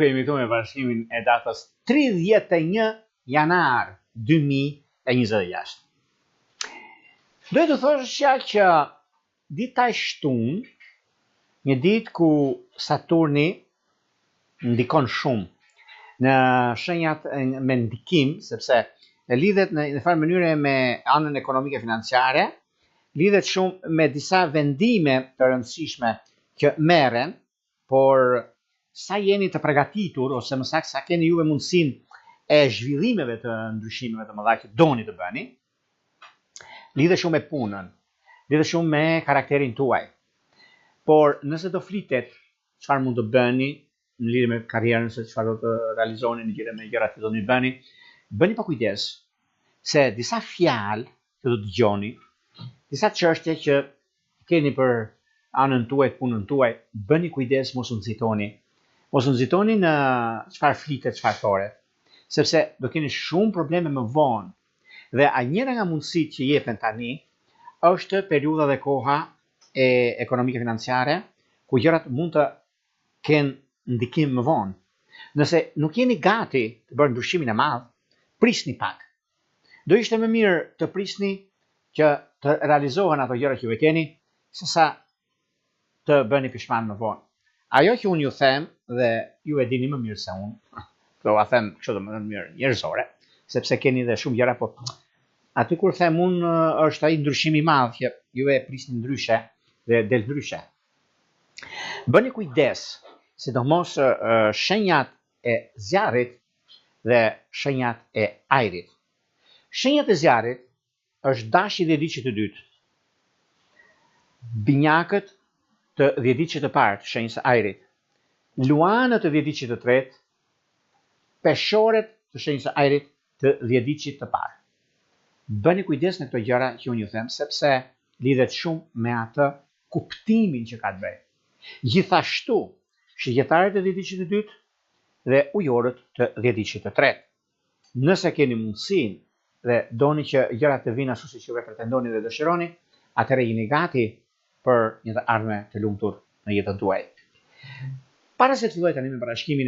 Jemi këtu me bashkimin e datës 31 janar 2026. Duhet të thoshja që dita e shtunë, një ditë ku Saturni ndikon shumë në shenjat me ndikim, sepse lidhet në farë mënyre me anën ekonomike financiare, lidhet shumë me disa vendime të rëndësishme që merren, por sa jeni të përgatitur, ose më saktë sa keni juve mundësinë e zhvillimeve të ndryshimeve të mëdha që doni të bëni, lidhet shumë me punën, lidhet shumë me karakterin tuaj. Por nëse do flitet çfarë mund të bëni në lidhje me karrierën, se çfarë do të realizoni në lidhje me gjërat që do të bëni, bëni pa kujdes se disa fjalë që do të dëgjoni, disa çështje që keni për anën tuaj, punën tuaj, bëni kujdes mos u nxitoni. Mos u nxitoni në çfarë flitet, çfarë thoret, sepse do keni shumë probleme më vonë. Dhe njëra nga mundësitë që jepen tani është periudha dhe koha e ekonomike financiare, ku gjërat mund të kenë ndikim më vonë. Nëse nuk jeni gati të bërë ndryshimin e madh, prisni pak. Do ishte më mirë të prisni që të realizohen ato gjëra që ju e keni, sesa të bëni pishman më vonë. Ajo që unë ju them, dhe ju e dini më mirë se unë, do a them kështu do më mirë njerëzore, sepse keni dhe shumë gjëra, po aty kur them unë është ai ndryshimi i madh që ju e prisni ndryshe dhe del ndryshe. Bëni kujdes, sidomos shenjat e zjarrit dhe shenjat e ajrit. Shenjat e zjarrit është dashi 10 të dytë, binjakët të 10 të parë të shenjës së ajrit, luanët të 10 të tretë, peshorët të shenjës së ajrit të 10 të parë. Bëni kujdes në këto gjëra që unë ju them, sepse lidhet shumë me atë kuptimin që ka të bëjë. Gjithashtu, shigjetarët të 10 të dytë dhe ujorët të 10 të tretë. Nëse keni mundësinë dhe doni që gjërat të vinë ashtu siç ju pretendoni dhe dëshironi, atëherë jeni gati për një të ardhme të lumtur në jetën tuaj. Para se të filloj tani me bashkimin e